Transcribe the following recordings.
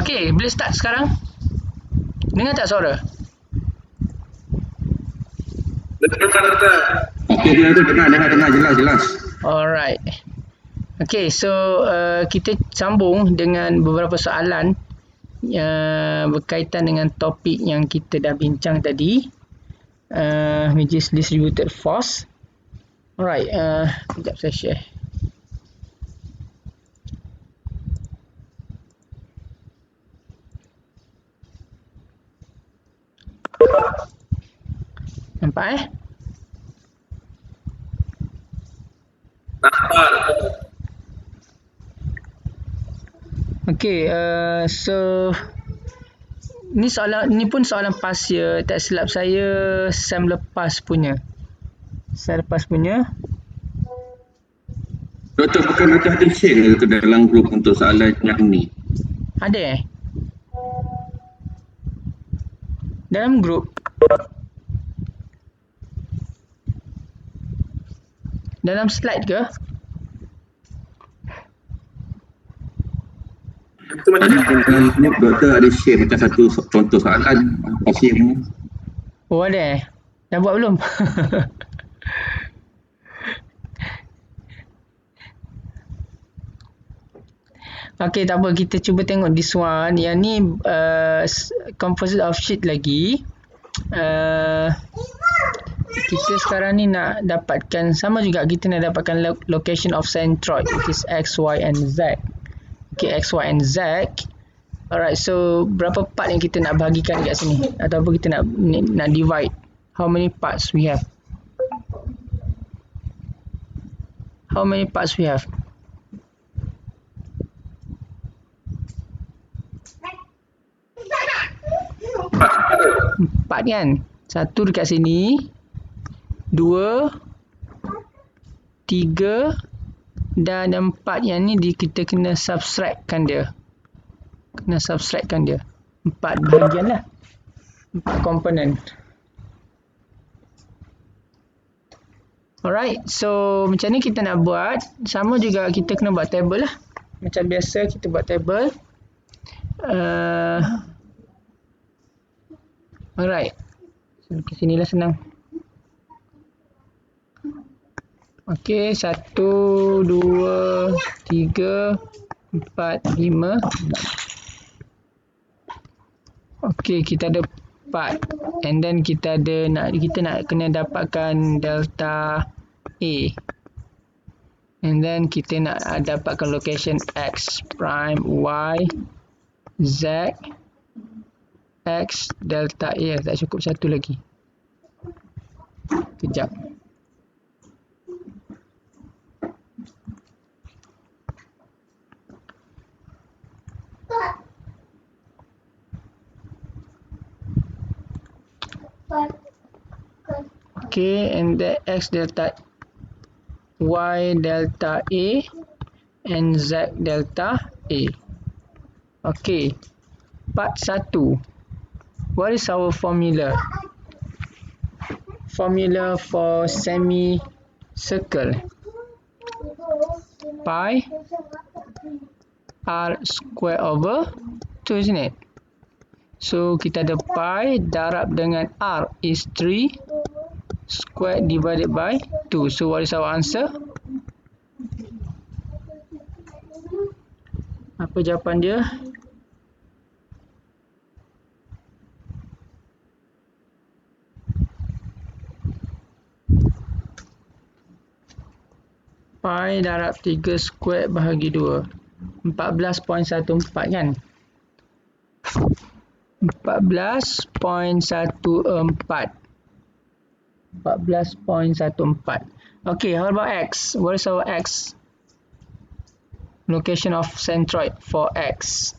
Okay, boleh start sekarang? Dengar tak suara? Okey, dia tu dengar jelas. Alright. Okay, so kita sambung dengan beberapa soalan berkaitan dengan topik yang kita dah bincang tadi, which is distributed force. Alright, sekejap saya share. Nampak Okay, so ni pun soalan past year, tak silap saya SEM lepas punya. Doktor bukan ada share ke dalam grup untuk soalan yang ni? Ada dalam grup? Dalam slide ke? Dalam ni doktor ada share macam satu contoh soalan pasien. Oh ada dah buat belum? Okay, tak apa, kita cuba tengok this one. Yang ni composite of sheet lagi. Kita sekarang ni nak dapatkan, sama juga kita nak dapatkan location of centroid, which is X, Y and Z. Okay, X, Y and Z. Alright, so berapa part yang kita nak bahagikan kat sini? Ataupun kita nak divide? How many parts we have? How many parts we have? Empat kan? Satu dekat sini, 2, 3 dan 4 yang ni kita kena subtractkan dia. 4 bahagian lah. 4 komponen. Alright, so macam ni kita nak buat. Sama juga kita kena buat table lah. Macam biasa kita buat table. Alright, so ke sini lah senang. Okay, 1, 2, 3, 4, 5, 6. Okay, kita ada 4. And then kita nak kena dapatkan delta A. And then kita nak dapatkan location X prime, Y, Z, X, delta A. Tak cukup satu lagi. Kejap. Okay, and the X delta, Y delta A, and Z delta A. Okay, part 1. What is our formula? Formula for semicircle. Pi R square over 2, isn't it? So kita ada pi darab dengan R is 3 square divided by 2. So what is our answer? Apa jawapan dia? Pi darab 3 square bahagi 2. 14.14 kan? 14.14. Okay, how about X? What is our X? Location of centroid for X.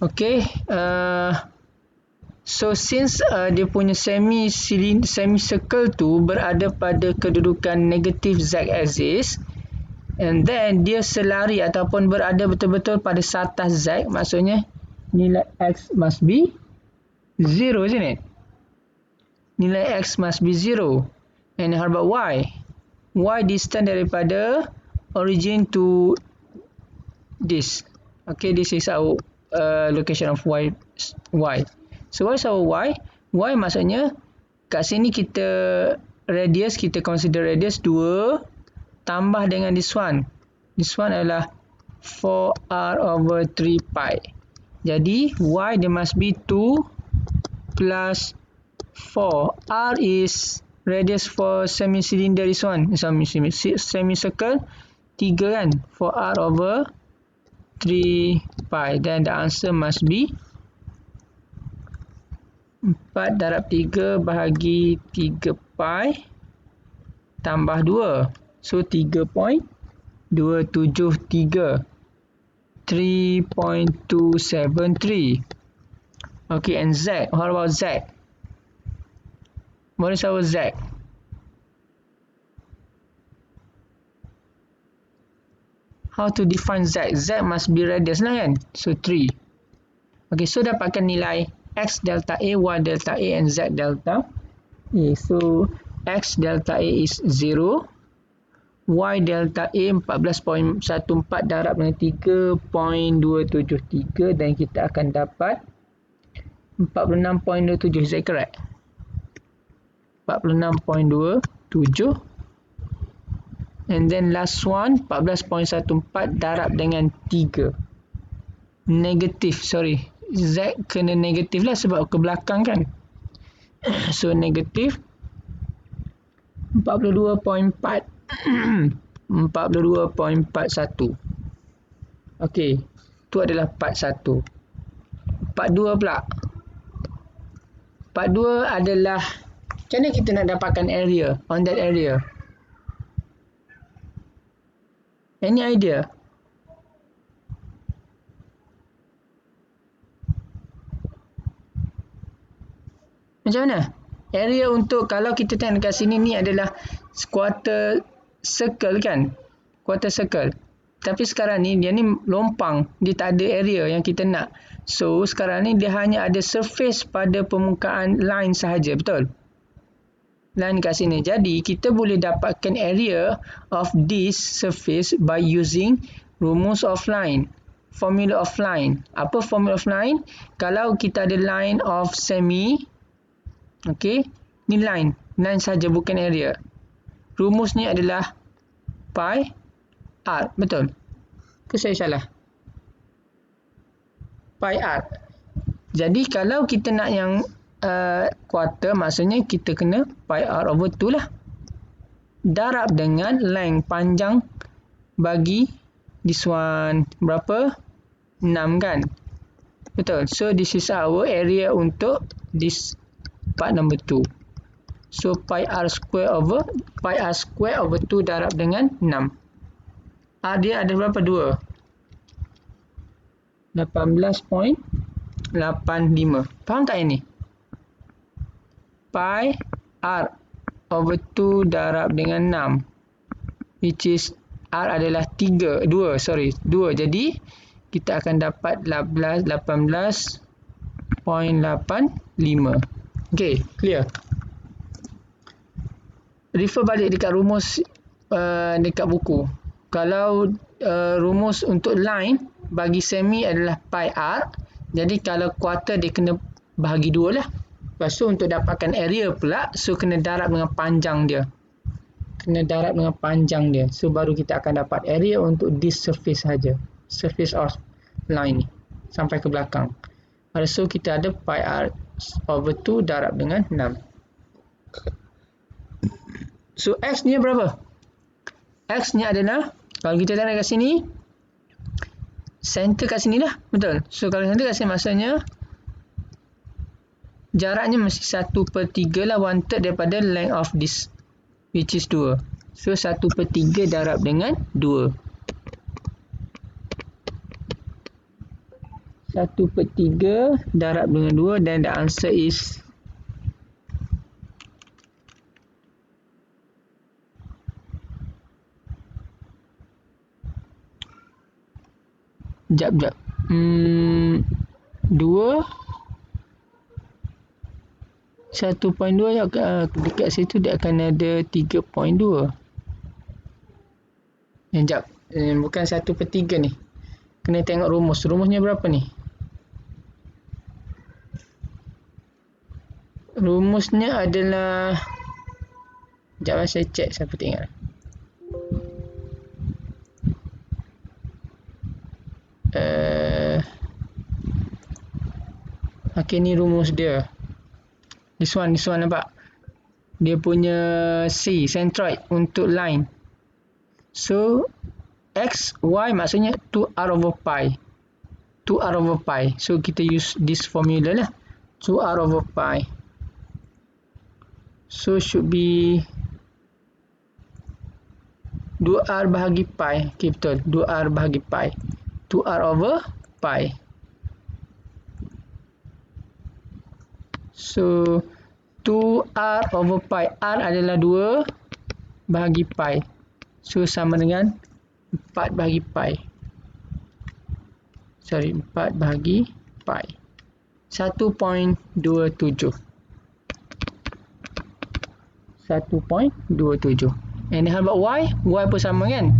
Okay, so since dia punya semicircle tu berada pada kedudukan negative Z axis, and then dia selari ataupun berada betul-betul pada satas Z, maksudnya nilai X must be 0, isn't it? Nilai X must be 0. And how about Y? y distance daripada origin to this. Okay, this is our location of y. So what is our y? Y maksudnya kat sini kita radius, kita consider radius 2 tambah dengan this one. This one adalah 4r over 3 pi. Jadi y dia must be 2 plus 4. R is radius for semi-cylinder, this one. Semicircle 3 kan. 4r over 3 pi. Then the answer must be 4 darab 3 bahagi 3 pi tambah 2. So 3.273. 3.273. Okay, and Z. What about Z? What is our Z? How to define Z? Z must be radius lah kan? So 3. Okay, so dapatkan nilai X delta A, Y delta A and Z delta A. So X delta A is 0. Y delta A 14.14 darab dengan 3.273 dan kita akan dapat 46.27. Is that correct? 46.27. And then last one 14.14 darab dengan 3. Negatif, sorry. Z kena negatif lah sebab ke belakang kan. So negatif 42.4. 42.41. Okey, tu adalah part 1. Part 2 pula. Part 2 adalah macam mana kita nak dapatkan area on that area. Any idea? Macam mana? Area untuk, kalau kita tengok dekat sini ni adalah quarter circle kan? Quarter circle. Tapi sekarang ni dia ni lompang. Dia tak ada area yang kita nak. So sekarang ni dia hanya ada surface pada permukaan line sahaja. Betul? Line kat sini. Jadi kita boleh dapatkan area of this surface by using rumus of line. Formula of line. Apa formula of line? Kalau kita ada line of semi, okay, ni line. Line saja, bukan area. Rumusnya adalah pi r. Betul? Ke saya salah? Pi r. Jadi kalau kita nak yang quarter, maksudnya kita kena pi r over 2 lah. Darab dengan length panjang bagi this one. Berapa? 6 kan? Betul. So this is our area untuk this part number 2. So pi r square over 2 darab dengan 6. R dia ada berapa? 2. 18.85. Faham tak ini? Pi r over 2 darab dengan 6. Which is R adalah 2. Jadi kita akan dapat 18.85. Okay, clear. Refer balik dekat rumus dekat buku. Kalau rumus untuk line bagi semi adalah pi r. Jadi kalau quarter dia kena bahagi 2 lah. Lepas tu untuk dapatkan area pula, so kena darab dengan panjang dia. So baru kita akan dapat area untuk this surface saja. Surface of line ni. Sampai ke belakang. So kita ada pi r over 2 darab dengan 6. So X ni berapa? X ni adalah, kalau kita tengok kat sini, center kat sini lah. Betul? So kalau center kat sini maksudnya jaraknya mesti 1/3 lah, 1/3 daripada length of this, which is 2. So 1/3 darab dengan 2. 1/3 darab dengan 2, then the answer is Jap. 2 1.2 dekat situ dia akan ada 3.2. Sekejap. Bukan 1/3 ni. Kena tengok rumus. Rumusnya berapa ni? Rumusnya adalah... Sekejap lah saya cek. Saya pun ingat. Okay, ni rumus dia. This one nampak? Dia punya C, centroid untuk line. So, X, Y maksudnya 2r/pi. 2r/pi. So, kita use this formula lah. 2r/pi. So, should be 2r bahagi pi. Okay, betul. 2r bahagi pi. 2r/pi. So, 2r/pi. R adalah 2 bahagi pi. So, sama dengan 4 bahagi pi. Sorry, 4 bahagi pi. 1.27. 1.27. And how about Y? Y pun sama kan?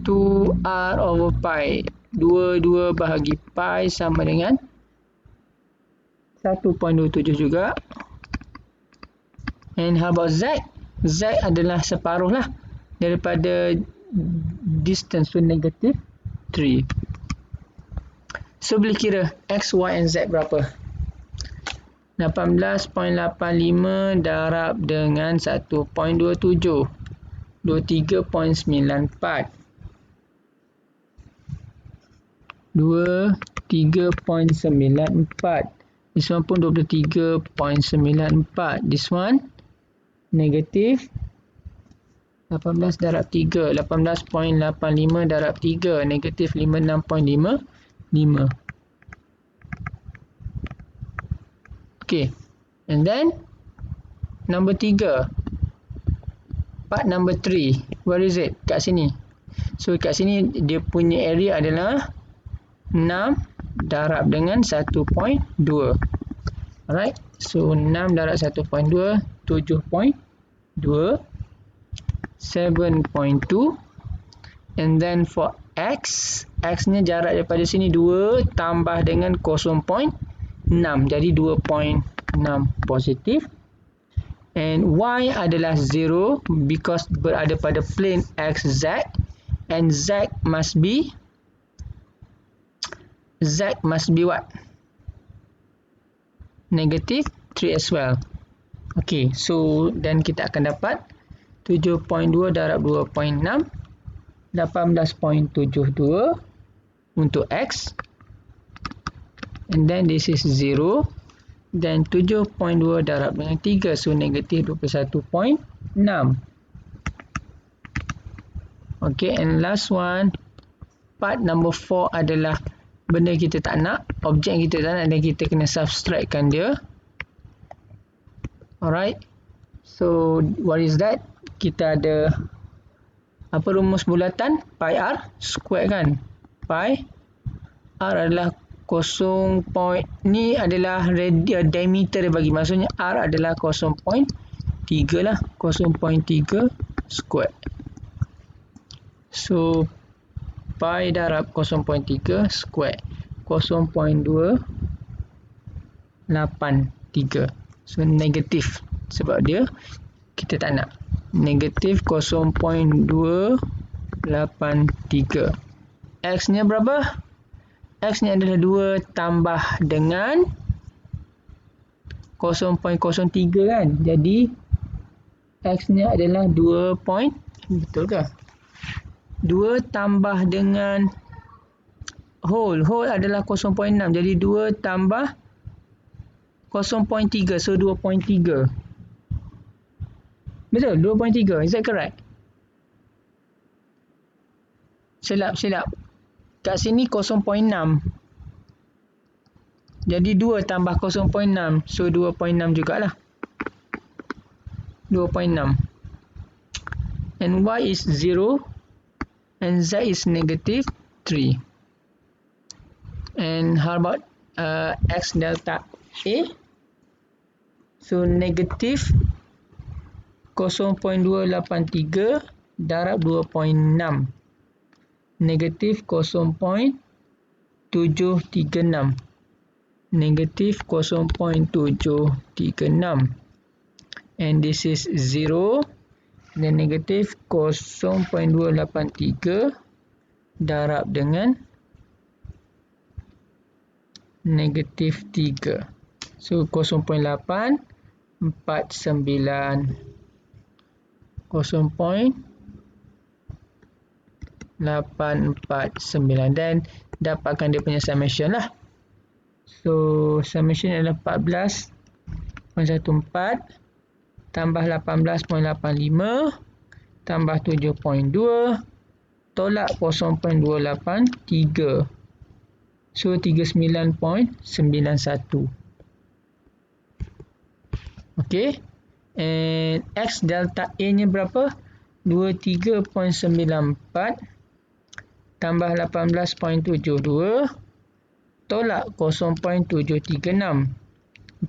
2r/pi. 2 bahagi pi sama dengan 1.27 juga. And how about Z? Z adalah separuh lah daripada distance to negative 3. So, boleh kira X, Y and Z berapa? 18.85 darab dengan 1.27. 23.94. 23.94. This one pun 23.94. This one negatif 18 darab 3. 18.85 darab 3. Negatif 56.55. Okay. And then number 3. Part number 3. Where is it? Kat sini. So, kat sini dia punya area adalah 6 darab dengan 1.2. Alright. So, 6 darab 1.2. 7.2. 7.2. And then for X. X nya jarak daripada sini 2 tambah dengan 0.6. Jadi 2.6 positif. And Y adalah 0 because berada pada plane XZ. And Z must be what? Negative 3 as well. Okay, so dan kita akan dapat 7.2 darab 2.6. 18.72 untuk X. And then this is 0. Dan 7.2 darab dengan 3. So, negatif 21.6. Okay, and last one. Part number 4 adalah benda kita tak nak. Objek kita tak nak dan kita kena subtractkan dia. Alright. So, what is that? Kita ada apa rumus bulatan? Pi r square kan? Pi r adalah 0. Ni adalah diameter dia bagi. Maksudnya r adalah 0.3 lah. 0.3 square. So, pi darab 0.3 square. 0.283. So, negatif. Sebab dia kita tak nak. Negatif 0.283. X nya berapa? X nya adalah 2 tambah dengan 0.03 kan? Jadi X nya adalah 2. Betul ke? 2 tambah dengan whole adalah 0.6. Jadi 2 tambah 0.3. So 2.3. Betul? 2.3. Is that correct? Silap. Kat sini 0.6. Jadi 2 tambah 0.6. So 2.6 jugalah. 2.6. And Y is 0. And Z is negative 3. And how about X delta A? So negative 0.283 darab 2.6. Negatif 0.736. Negatif 0.736. And this is 0. Dan negatif 0.283 darab dengan negatif 3. So 0.849. 0.849 dan dapatkan dia punya summation lah. So summation adalah 14.14 tambah 18.85 tambah 7.2 tolak 0.283. So 39.91. Okay. And X delta A nya berapa? 23.94 tambah 18.72 tolak 0.736.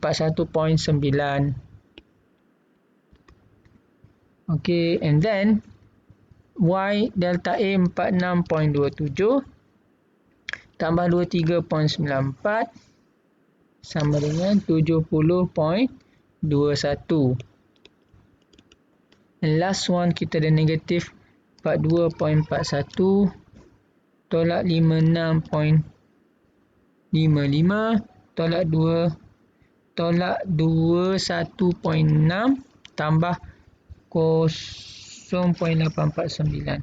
41.9. Okay, and then Y delta A 46.27 tambah 23.94 sama dengan 70.21. And last one kita ada negatif 42.41 tolak 56.55 tolak 21.6 tambah 0.849.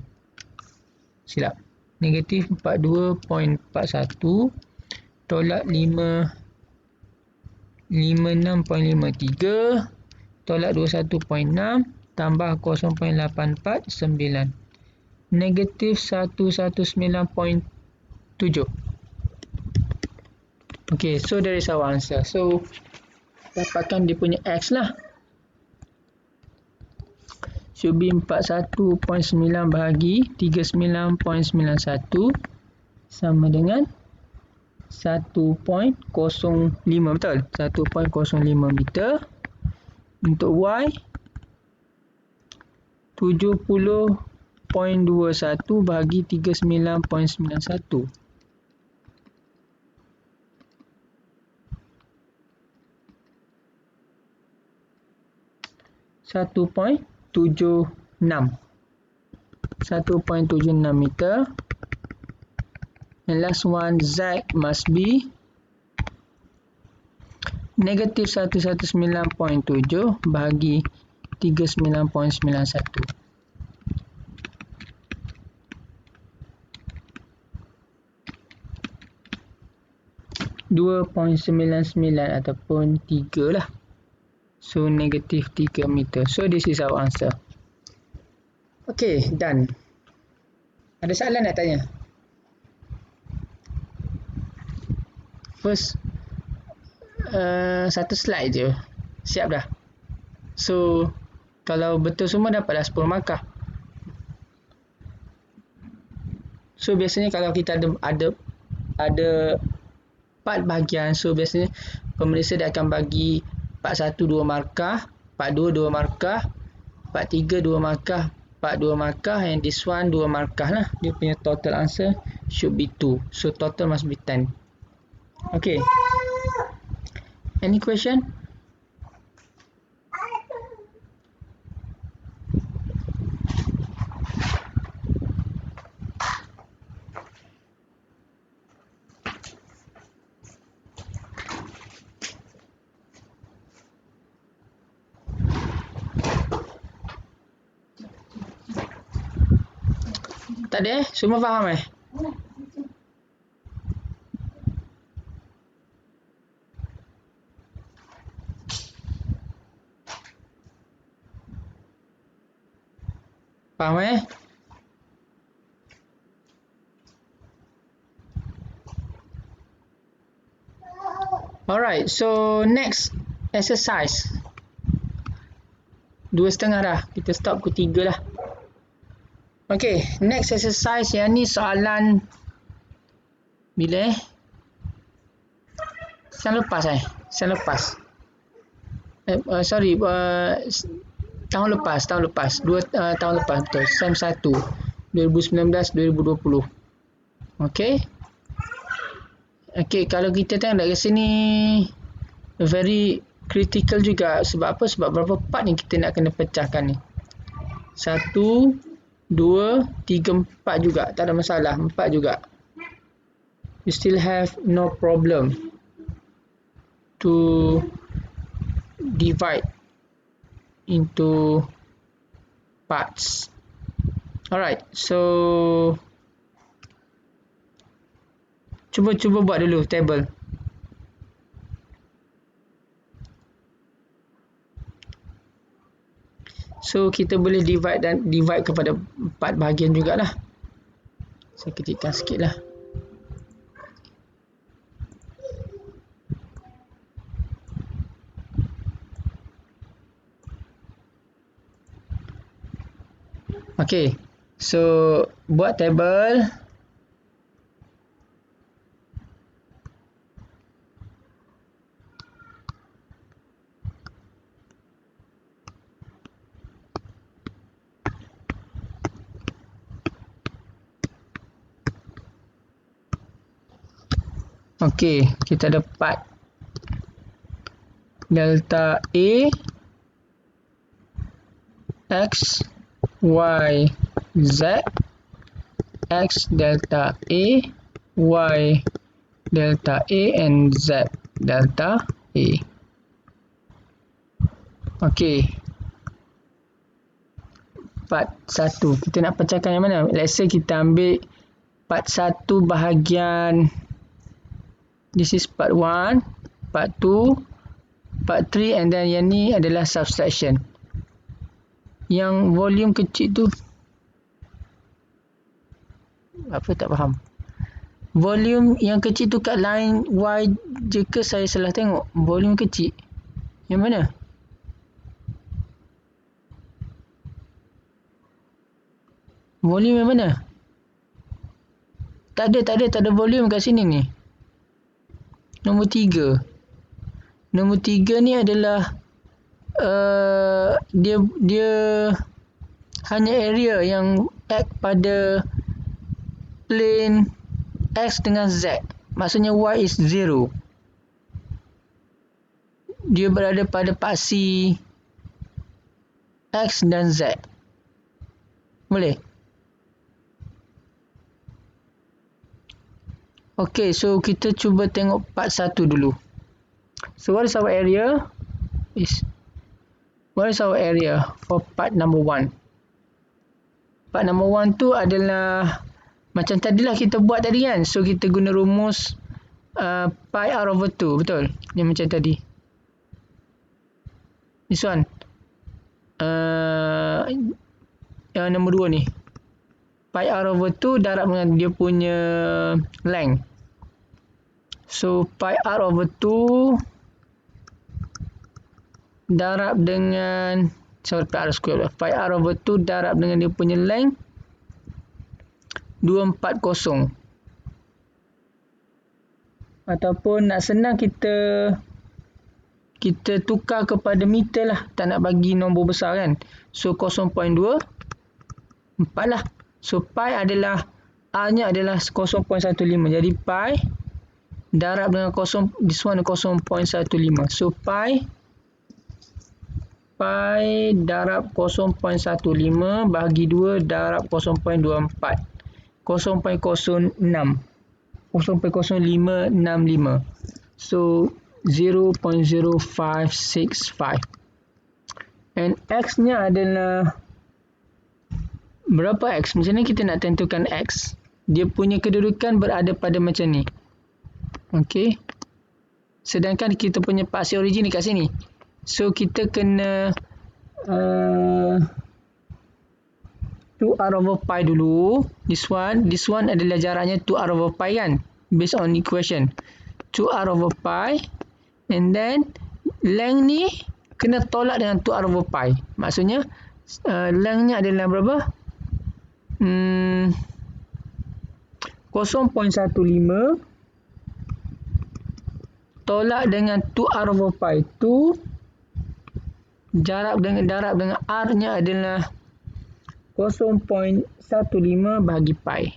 Silap. Negatif 42.41 tolak 56.53 tolak 21.6 tambah 0.849. Negatif 119.7. Okay, so that is our answer. So dapatkan dia punya X lah. Should be 41.9 bahagi 39.91 sama dengan 1.05, betul? 1.05 meter. Untuk Y 70.21 bahagi 39.91. 1.76 meter. And last one, Z must be negatif 119.7 bahagi 39.91. 2.99 ataupun 3 lah. So negatif 3 meter. So this is our answer. Okay, done. Ada soalan nak tanya? First satu slide je. Siap dah. So kalau betul semua dapatlah 10 markah. So biasanya kalau kita ada part bahagian, so biasanya pemeriksa dia akan bagi part 1 2 markah, part 2 2 markah, part 3 2 markah, part 2 markah, and this one 2 markah lah. Dia punya total answer should be 2. So total must be 10. Okay. Any question? Tak ada Semua faham Faham Alright, so next exercise 2.5 dah. Kita stop pukul 3 lah. Okay, next exercise yang ni soalan bila Siang lepas Sorry, tahun lepas, tahun lepas betul. SEM 1 2019-2020. Okey. Okey, kalau kita tengok dari sini very critical juga. Sebab apa? Sebab berapa part ni kita nak kena pecahkan ni. 1, 2, 3, 4 juga. Tak ada masalah. 4 juga. You still have no problem to divide into parts. Alright, so cuba buat dulu table. So kita boleh divide kepada 4 bahagian jugalah. Saya kecilkan sikit lah. Okay, so buat table. Okay, kita dapat delta A X Y Z X delta A Y delta A and Z delta A. Okay, part 1 kita nak pecahkan yang mana? Let's say kita ambil part 1 bahagian, this is part 1, part 2, part 3 and then yang ni adalah subtraction. Yang volume kecil tu apa, tak faham. Volume yang kecil tu kat line Y je ke saya salah tengok? Volume kecil yang mana? Volume yang mana? Tak ada volume kat sini ni. Nombor 3. Nombor 3 ni adalah dia hanya area yang act pada plane X dengan Z. Maksudnya Y is 0. Dia berada pada paksi X dan Z. Boleh? Okay, so kita cuba tengok part 1 dulu. So what is our area? What is our area for part number 1? Part number 1 tu adalah macam tadilah kita buat tadi kan. So kita guna rumus pi r over 2, betul? Yang macam tadi. This one. Yang nombor 2 ni. Pi r over 2 darab dengan dia punya length. So pi r over 2 darab dengan pi r square. Pi r over 2 darab dengan dia punya length 240. Ataupun nak senang kita tukar kepada meter lah. Tak nak bagi nombor besar kan. So 0.24 lah. So pi adalah R nya adalah 0.15. Jadi pi darab dengan 0.15. So pi darab 0.15 bagi 2 darab 0.24. 0.0565. So 0.0565. And X nya adalah berapa X? Macam ni kita nak tentukan X. Dia punya kedudukan berada pada macam ni. Okey. Sedangkan kita punya paksi origin dekat sini. So kita kena 2r over pi dulu. This one adalah jaraknya 2r over pi kan? Based on equation. 2r over pi. And then length ni kena tolak dengan 2r over pi. Maksudnya lengthnya adalah berapa? 0.15 tolak dengan 2r over pi. 2 darab dengan R-nya adalah 0.15 bahagi pi.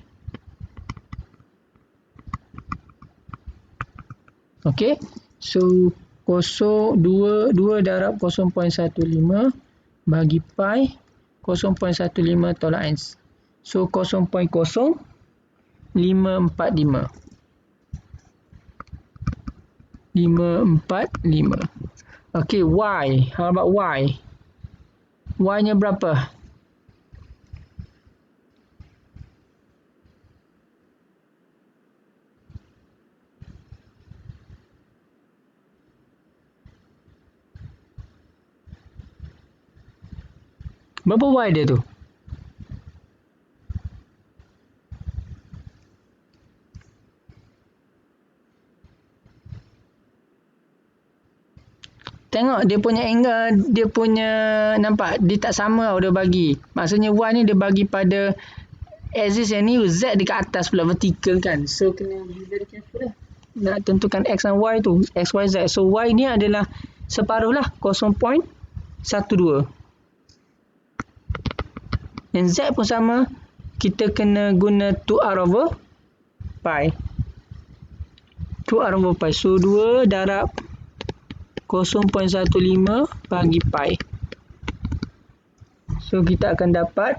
Okey. So 2 darab 0.15 bahagi pi 0.15 tolak n. So 0.0545. Okay, Y. How about Y? Y-nya berapa? Berapa Y dia tu? Tengok dia punya angle, dia punya nampak dia tak sama tau dia bagi. Maksudnya Y ni dia bagi pada axis yang ni, Z dekat atas pula vertical kan. So kena be very careful lah. Nak tentukan X dan Y tu, X, Y, Z. So Y ni adalah separuh lah, 0.12. Dan Z pun sama, kita kena guna 2R over pi. 2R over pi. So 2 darab 0.15 bagi pi. So kita akan dapat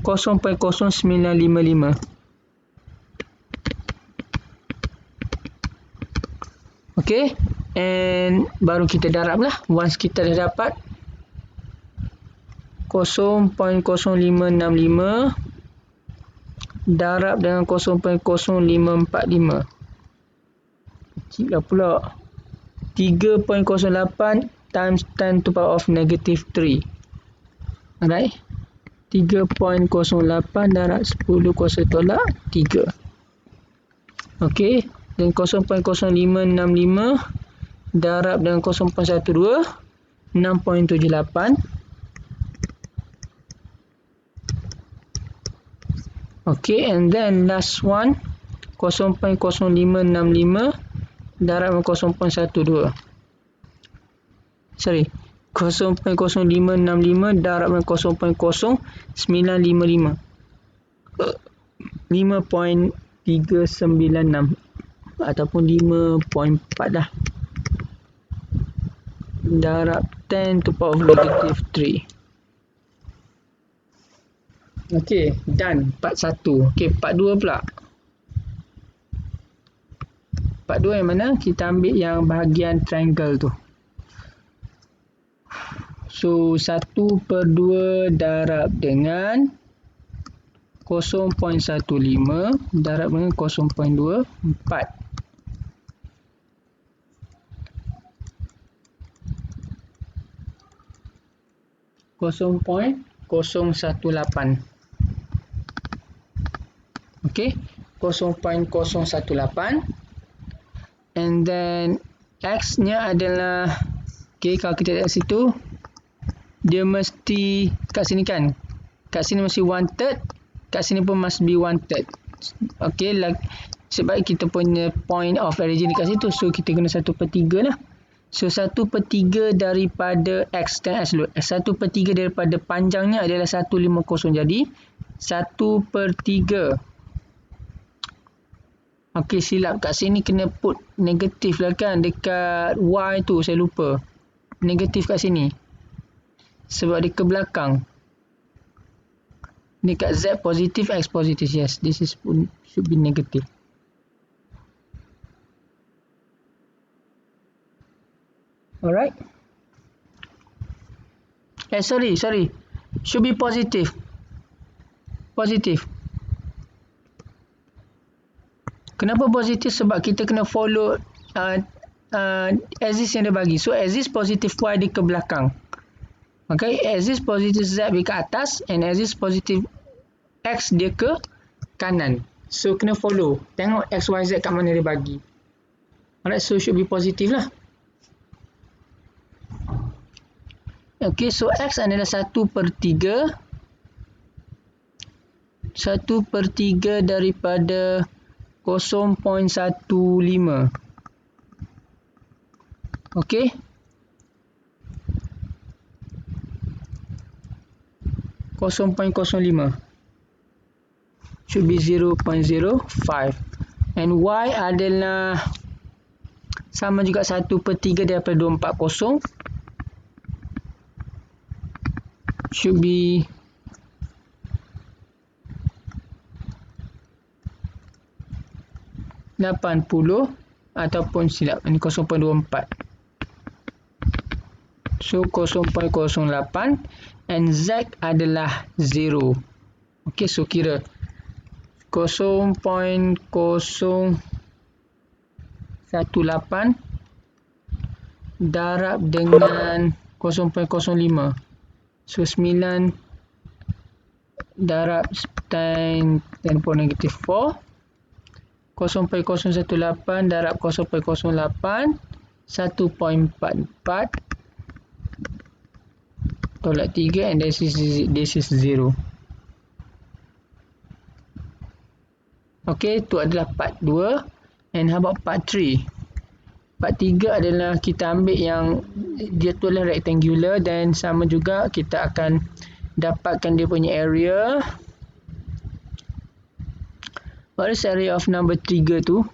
0.0955. Okay, and baru kita darab lah. Once kita dah dapat 0.0565 darab dengan 0.0545. Kecil lah pula. 3.08 times 10 to power of negative 3. Alright. 3.08 darab 10 kuasa tolak 3. Okey. Dan 0.0565 darab dengan 0.12 6.78. Okay, and then last one 0.0565 darab dengan 0.12. Sorry, 0.0565 darab dengan 0.0955. 5.396 ataupun 5.4 lah. Darab 10 to power of negative 3. Okey, done. Part 1. Okey, part 2 pula. Part 2 yang mana? Kita ambil yang bahagian triangle tu. So, 1/2 darab dengan 0.15 darab dengan 0.24. 0.018. Okay, 0.018. And then X nya adalah, okay, kalau kita lihat situ, dia mesti kat sini kan, kat sini mesti 1/3, kat sini pun must be 1/3. Okay, sebab kita punya point of origin kat situ, so kita guna 1/3 lah. So 1/3 daripada X dan X dulu. 1/3 daripada panjangnya adalah 150. Jadi 1/3. Okey, silap kat sini kena put negatif lah kan, dekat Y tu saya lupa. Negatif kat sini. Sebab dia ke belakang. Dekat Z positif, X positif. Yes, this is should be negative. Alright. Sorry. Should be positive. Positif. Kenapa positif? Sebab kita kena follow axis yang dia bagi. So axis positif Y dia ke belakang. Okay, axis positif Z dia ke atas and axis positif X dia ke kanan. So kena follow. Tengok X, Y, Z kat mana dia bagi. Alright, so should be positif lah. Okay, so X adalah 1/3. 1/3 daripada 0.15. Okey. .05 should be 0.05 and Y adalah sama juga 1/3 daripada 240 should be 80 ataupun silap ini 0.24. So 0.08 and Z adalah 0. Okey, so kira 0.018 darab dengan 0.05. So 9 darab 10 power negative 4. 0.018 darab 0.08 1.44 tolak 3 and this is 0. Okay, itu adalah part 2 and how about part 3? Part 3 adalah kita ambil yang dia tulis rectangular dan sama juga kita akan dapatkan dia punya area. What is area of number 3 tu?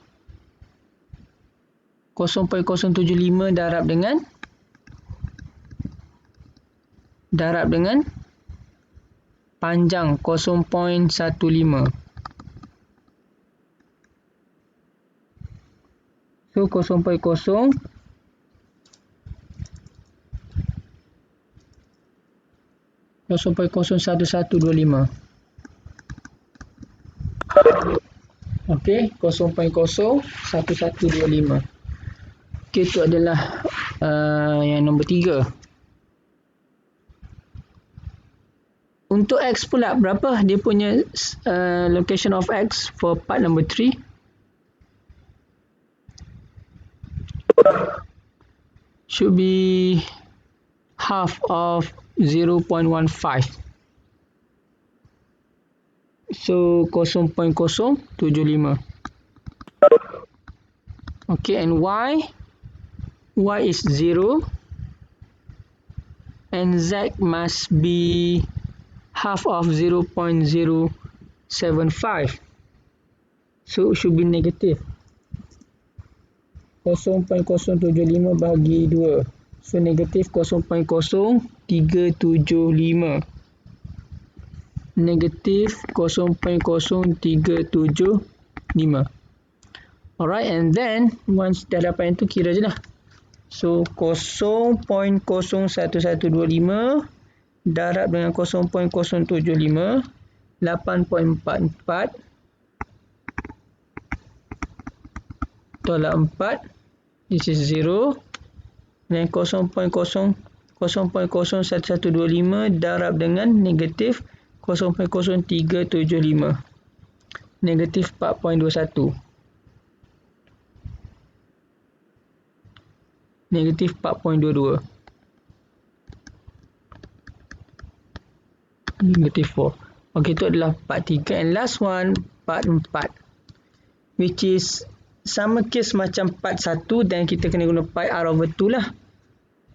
0.075 darab dengan panjang 0.15. So 0.0 0.01125. Okey, 0.01125. Okey, itu adalah yang nombor 3. Untuk X pula, berapa dia punya location of X for part number 3? Should be half of 0.15. So 0.075. Okay, and Y is 0 and Z must be half of 0.075. So it should be negative. 0.075 bagi 2. So negatif 0.0375. Negatif 0.0375. Alright, and then once dah dapat yang tu, kira je lah. So 0.01125 darab dengan 0.075 8.44 tolak 4, this is 0. Dan 0.01125 darab dengan negatif 0.0375, negatif 4.21, negatif 4.22, negatif 4. Ok, itu adalah part 3 and last one part 4, which is sama case macam part 1 dan kita kena guna pi r over 2 lah.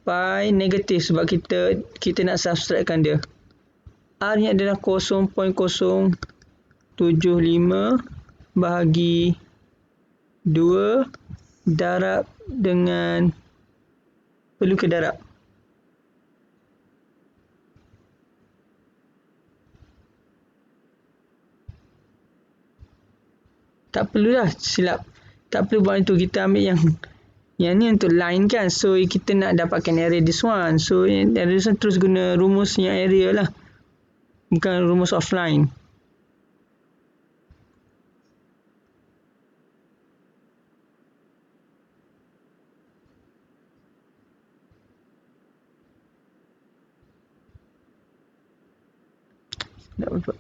Pi negatif sebab kita nak subtract dia. R nya adalah 0.075 bahagi 2 darab dengan, perlu ke darab? Tak perlulah, silap. Tak perlu buat itu, kita ambil yang ni untuk line kan. So kita nak dapatkan area this one. So area this one terus guna rumus yang area lah, bukan rumus offline. Tak apa.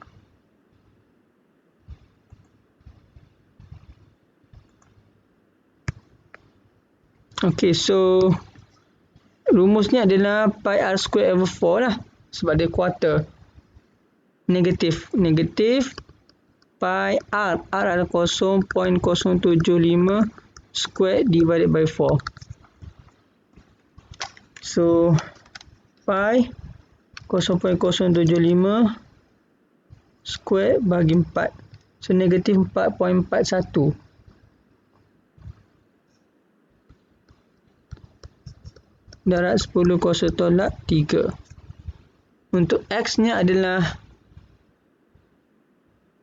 Okay, so rumusnya adalah pi r square over 4 lah, sebab dia quarter. Negatif pi R. R adalah 0.075 square divided by 4. So, pi 0.075 square bagi 4. So, negatif 4.41. Darat 10 kuasa tolak 3. Untuk X-nya adalah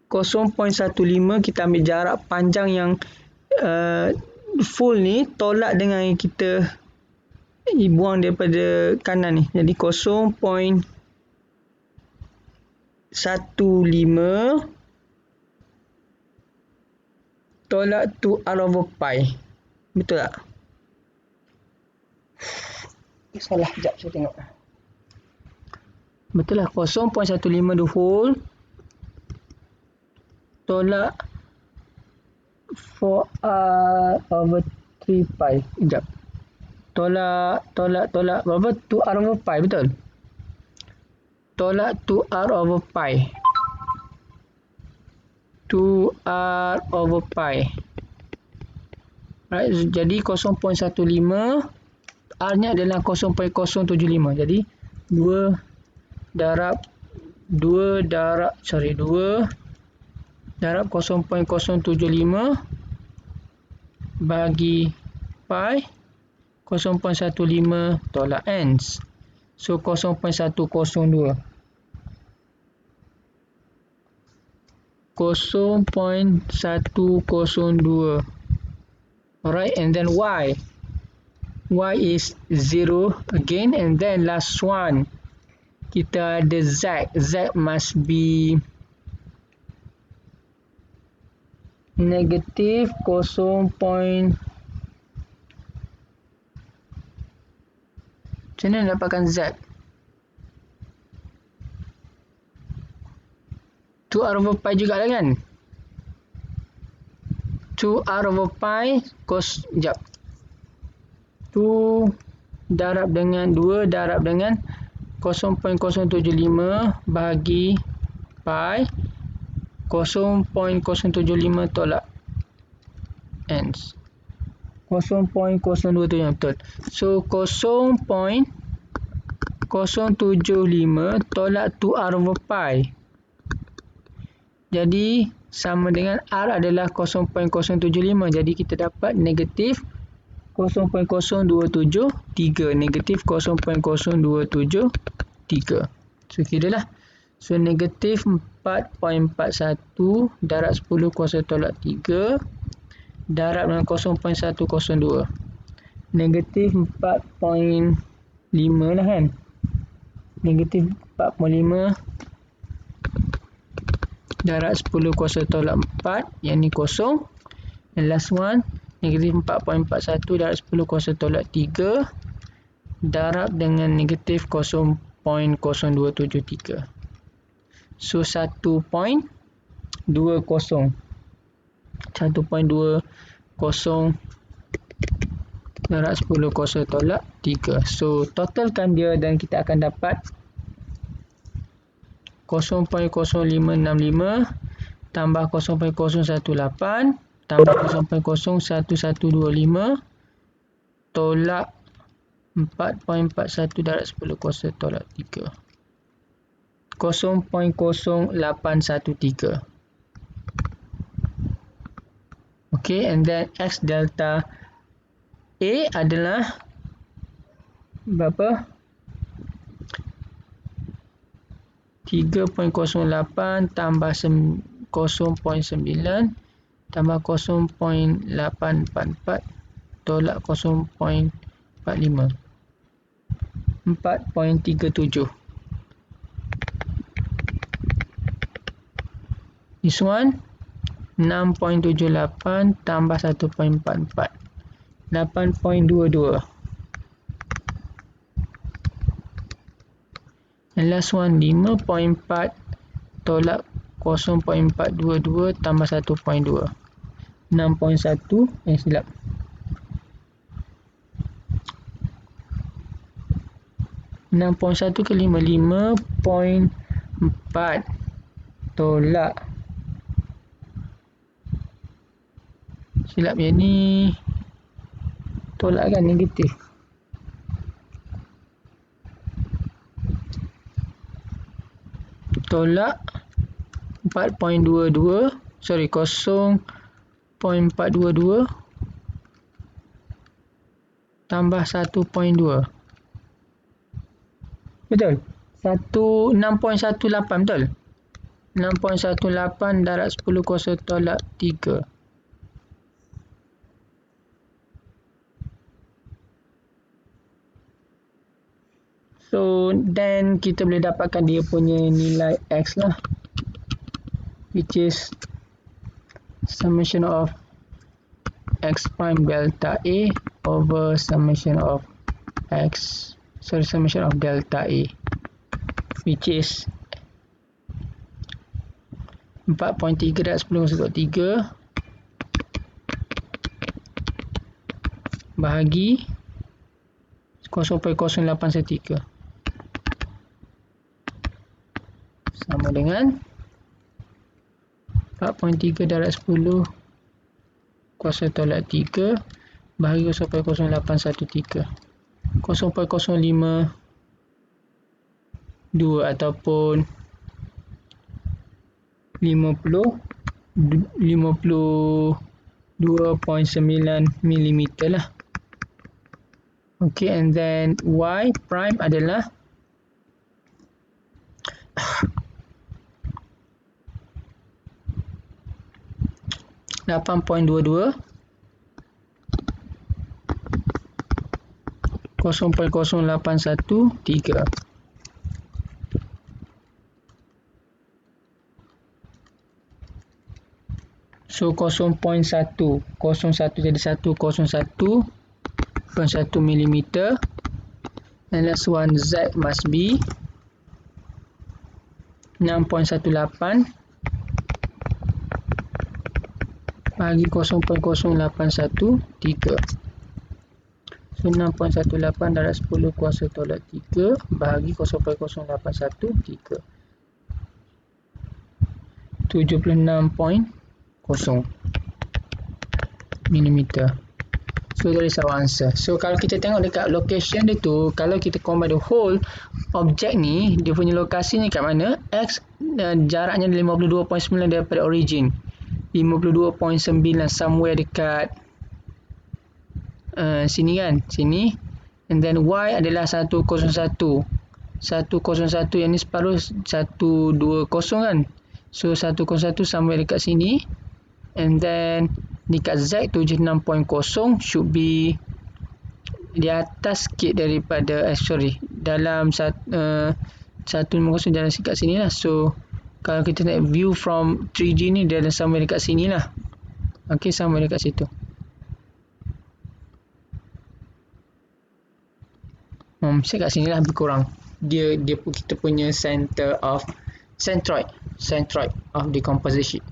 0.15. Kita ambil jarak panjang yang full ni tolak dengan yang kita buang daripada kanan ni. Jadi 0.15 tolak 2r over pi. Betul tak? Salah, sekejap saya tengok. Betul lah, 0.15 the whole tolak 4r over 3 pi. Sekejap. Tolak berapa? 2r over pi, betul? Tolak 2r over pi. 2r over pi. Right, jadi 0.15 R-nya adalah 0.075. Jadi 2 darab 2 darab 0.075 bagi pi 0.15 tolak ends. So 0.102. 0.102. Alright, and then y. Y is 0 again, and then last one. Kita ada Z. Z must be negative 0. Macam mana dapatkan Z? 2r over pi juga lah kan? 2r over pi sekejap. 2 darab dengan 0.075 bagi pi 0.075 tolak ends. 0.027, betul. So 0.075 tolak 2r over pi. Jadi sama dengan R adalah 0.075. Jadi kita dapat negatif 0.0273. Negatif 0.0273. So kira lah. So negatif 4.41 darab 10 kuasa tolak 3 darab dengan 0.102. Negatif 4.5 lah kan. Negatif 4.5 darab 10 kuasa tolak 4, yang ni kosong. And last one, negatif 4.41 darab 10 kuasa tolak 3 darab dengan negatif 0.0273. So 1.20 darab 10 kuasa tolak 3. So totalkan dia dan kita akan dapat 0.0565 tambah 0.018 tambah 0.01125 tolak 4.41 darab 10 kuasa tolak 3. 0.0813. Okay, and then X delta A adalah berapa? 3.08 tambah 0.9 tambah 0.844 tolak 0.45. 4.37. This one 6.78 tambah 1.44. 8.22. And last one 5.4 tolak 0.422 tambah 1.2. 6.1 silap. 6.1 ke 5.4 tolak Silap yang ni tolak kan negatif. Tolak 4.22 sorry 0.422 tambah 1.2. Betul? 6.18 betul? 6.18 darab 10 kuasa tolak 3. So, then kita boleh dapatkan dia punya nilai X lah. Which is summation of X prime delta A over summation of summation of delta A. Which is 4.3 darab 10 kuasa tolak 3 bahagi 0.0813 sama dengan 4.3 darab 10 kuasa tolak 3 bahagi 0.0813 0.052 ataupun 52.9 mm lah. Okay, and then Y prime adalah 8.22 0.0813. So 0.1 jadi 101.1 mm, and last one Z must be 6.18 bagi 0.0813. So 6.18 darab 10 kuasa tolak 3 bahagi 0.0813, 76.0 mm. So that is our answer. So kalau kita tengok dekat location dia tu, kalau kita combine the whole object ni, dia punya lokasi ni kat mana? X jaraknya 52.9 daripada origin, 52.9 somewhere dekat sini kan, sini. And then Y adalah 101 yang ni separuh 120 kan. So 101 somewhere dekat sini. And then dekat Z 76.0 should be di atas sikit daripada dalam 150 dalam dekat sini lah. So kalau kita nak view from 3D ni, dia somewhere dekat sini lah. Okay, somewhere dekat situ. Saya kat sini lah lebih kurang. Dia kita punya centroid of decomposition.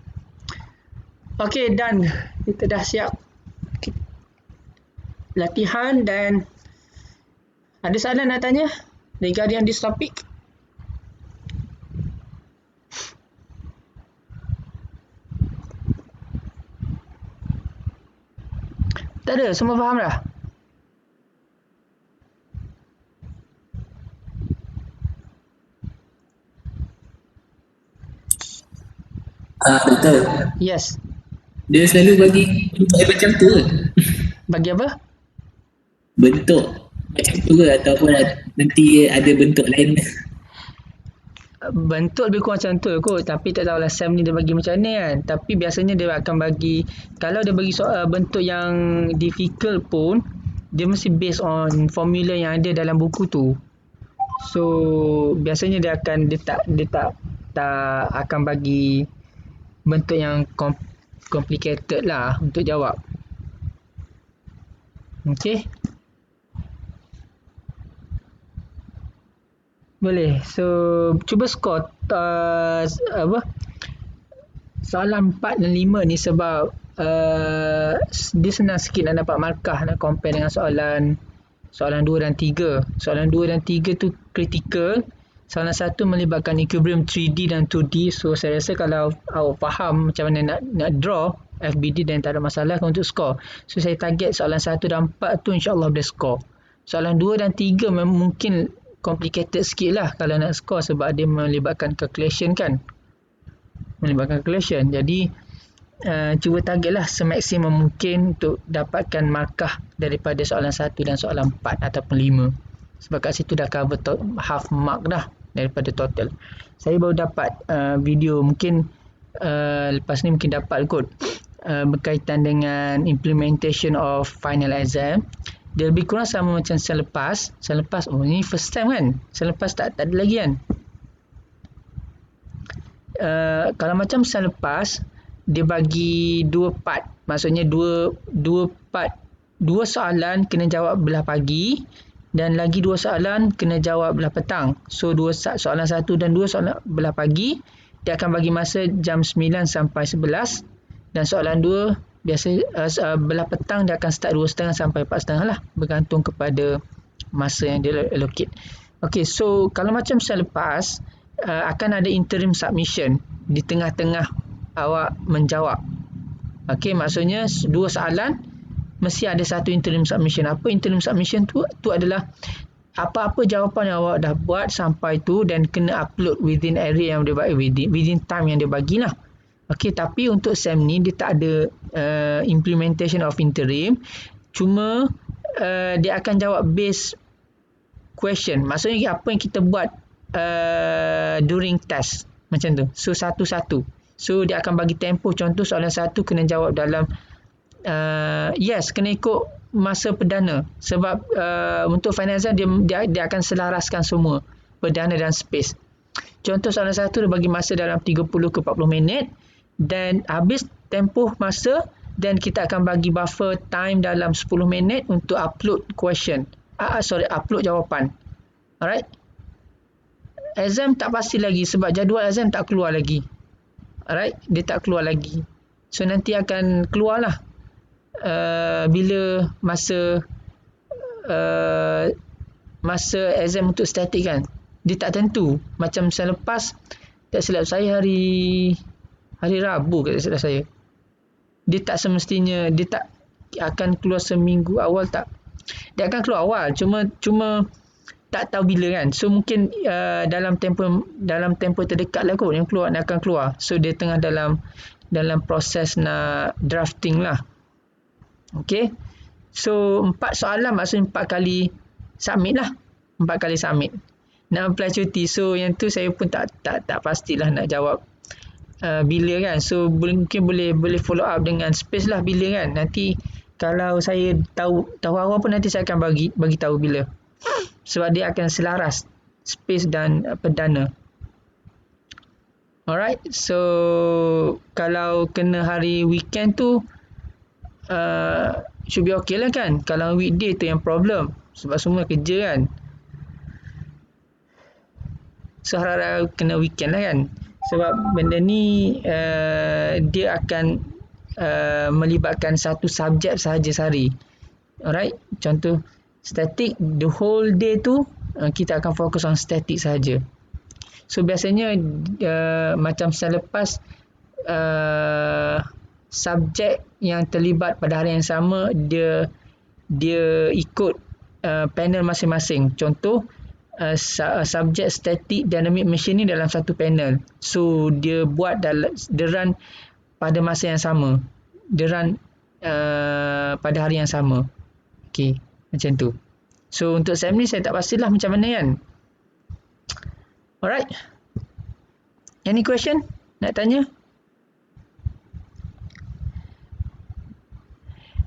Okay, done. Kita dah siap latihan, dan ada soalan nak tanya regarding this topic? Tak ada, semua faham dah? Betul. Yes. Dia selalu bagi bentuk macam tu ke? Bagi apa? Bentuk macam tu ke, ataupun nanti ada bentuk lain? Bentuk lebih kurang macam tu kot, tapi tak tahulah Sam ni dia bagi macam mana kan. Tapi biasanya dia akan bagi, kalau dia bagi bentuk yang difficult pun, dia mesti based on formula yang ada dalam buku tu. So biasanya dia tak akan bagi bentuk yang complicated lah untuk jawab. Okay, boleh. So cuba skor soalan 4 dan 5 ni, sebab dia senang sikit nak dapat markah nak compare dengan soalan 2 dan 3. Soalan 2 dan 3 tu critical. Soalan 1 melibatkan equilibrium 3D dan 2D. So saya rasa kalau awak faham macam mana nak draw FBD dan tak ada masalah untuk skor. So saya target soalan 1 dan 4 tu insyaAllah boleh skor. Soalan 2 dan 3 memang mungkin complicated sikit lah kalau nak skor sebab dia melibatkan calculation kan. Jadi cuba target lah semaksimum mungkin untuk dapatkan markah daripada soalan 1 dan soalan 4 ataupun 5. Sebab kat situ dah cover half mark dah daripada total. Saya baru dapat video mungkin lepas ni mungkin dapat kot berkaitan dengan implementation of final exam. Dia lebih kurang sama macam selepas. Ni first time kan, selepas tak ada lagi kan. Kalau macam selepas dia bagi 2 part, maksudnya dua part, 2 soalan kena jawab belah pagi dan lagi 2 soalan kena jawab belah petang. So soalan 1 dan 2 soalan belah pagi, dia akan bagi masa jam 9 sampai 11, dan soalan 2 biasa belah petang dia akan start 2.30 sampai 4.30 lah, bergantung kepada masa yang dia allocate. Okay, so kalau macam selepas akan ada interim submission di tengah-tengah awak menjawab. Okay, maksudnya 2 soalan mesti ada satu interim submission. Apa interim submission tu adalah apa-apa jawapan yang awak dah buat sampai tu dan kena upload within area yang dia bagi, within time yang dia bagilah. Okey, tapi untuk SEM ni dia tak ada implementation of interim. Cuma dia akan jawab based question. Maksudnya apa yang kita buat during test macam tu. So satu-satu. So dia akan bagi tempoh. Contoh soalan 1 kena jawab dalam yes, kena ikut masa perdana. Sebab untuk final exam dia akan selaraskan semua perdana dan space. Contoh soalan 1 dia bagi masa dalam 30 ke 40 minit dan habis tempoh masa, dan kita akan bagi buffer time dalam 10 minit untuk upload question. Upload jawapan. Alright. Exam tak pasti lagi sebab jadual exam tak keluar lagi. Alright, dia tak keluar lagi. So nanti akan keluarlah bila masa exam untuk statik kan. Dia tak tentu. Macam selepas, tak silap saya hari Rabu tak silap saya. Dia tak semestinya, dia tak akan keluar seminggu awal tak. Dia akan keluar awal, cuma tak tahu bila kan. So mungkin dalam tempoh terdekat lah kot yang akan keluar. So dia tengah dalam proses nak drafting lah. Okay. So 4 soalan maksudnya 4 kali submit lah. 4 kali submit. Nak apply cuti. So yang tu saya pun tak pastilah nak jawab bila kan. So mungkin boleh follow up dengan space lah bila kan. Nanti kalau saya tahu awal pun nanti saya akan bagi tahu bila. Sebab dia akan selaras space dan perdana. Alright, so kalau kena hari weekend tu should be okay lah kan. Kalau weekday tu yang problem sebab semua kerja kan. So harap kena weekend lah kan. Sebab benda ni dia akan melibatkan satu subjek sahaja sehari. Alright, contoh static, the whole day tu kita akan fokus on static sahaja. So biasanya macam selepas subjek yang terlibat pada hari yang sama dia ikut panel masing-masing. Contoh subjek static dynamic machine ni dalam satu panel. So dia run pada masa yang sama. Dia run pada hari yang sama. Okay, macam tu. So untuk SEM ni saya tak pastilah macam mana kan. Alright. Any question? Nak tanya?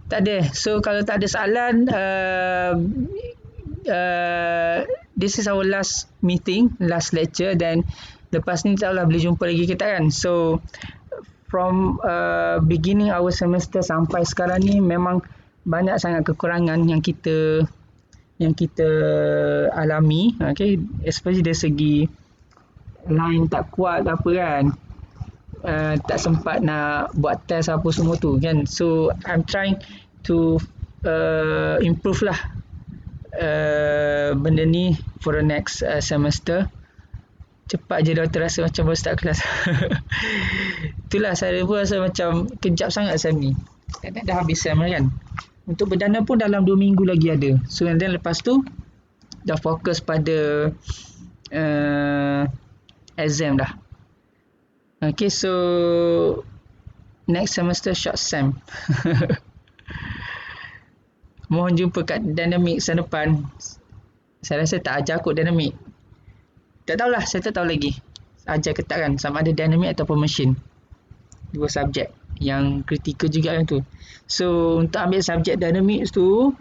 Tak ada. So kalau tak ada soalan, this is our last meeting, last lecture, dan lepas ni insyaAllah boleh jumpa lagi kita kan. So from beginning our semester sampai sekarang ni memang banyak sangat kekurangan yang kita alami, okay, especially dari segi line tak kuat apa kan, tak sempat nak buat test apa semua tu kan. So I'm trying to improve lah benda ni for the next semester. Cepat je dah terasa macam baru start kelas. itulah saya pun rasa macam kejap sangat SEM ni. Dah habis SEM kan. Untuk perdana pun dalam 2 minggu lagi ada. So and then lepas tu dah fokus pada exam dah. Okay, so next semester short SEM. Mohon jumpa kat Dynamic tahun depan. Saya rasa tak ajar kot Dynamic. Tak tahulah, saya tak tahu lagi. Ajar ke tak kan, sama ada Dynamic ataupun Machine. 2 subjek yang kritikal juga yang tu. So untuk ambil subjek Dynamics tu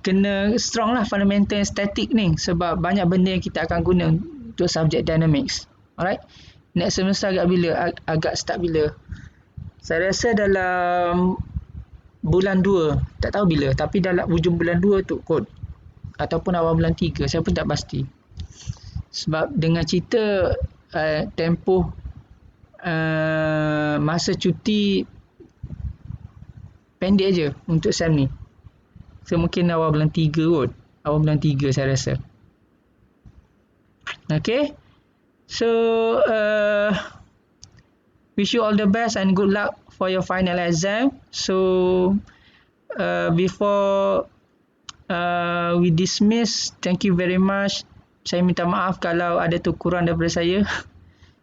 kena strong lah fundamental static ni, sebab banyak benda yang kita akan guna untuk subjek Dynamics. Alright, next semester agak bila? Agak start bila? Saya rasa dalam bulan 2, tak tahu bila, tapi dalam hujung bulan 2 tu kot, ataupun awal bulan 3, saya pun tak pasti. Sebab dengan cerita tempoh masa cuti pendek je untuk SEM ni. So mungkin awal bulan 3 kot. Awal bulan 3 saya rasa. Okay. So wish you all the best and good luck for your final exam. So before we dismiss, thank you very much. Saya minta maaf kalau ada kekurangan daripada saya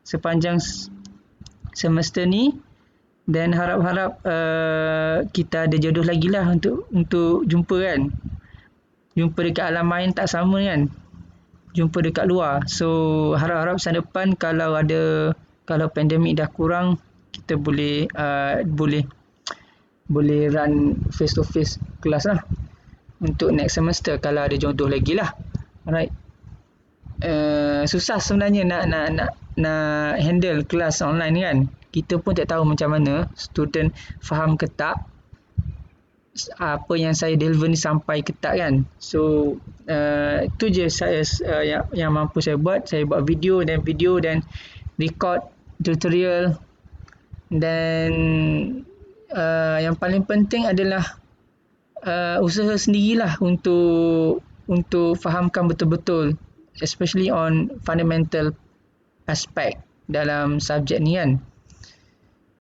sepanjang semester ni, dan harap-harap kita ada jodoh lagi lah untuk jumpa kan. Jumpa dekat alam main tak sama kan, jumpa dekat luar. So harap-harap tahun depan kalau pandemik dah kurang, kita boleh run face to face kelas lah untuk next semester kalau ada jodoh lagi lah. Alright. Susah sebenarnya nak handle kelas online kan. Kita pun tak tahu macam mana student faham ke tak apa yang saya deliver ni sampai ke tak kan. So itu je saya yang mampu saya buat. Saya buat video dan record tutorial, dan yang paling penting adalah usaha sendirilah untuk fahamkan betul-betul, especially on fundamental aspect dalam subjek ni kan.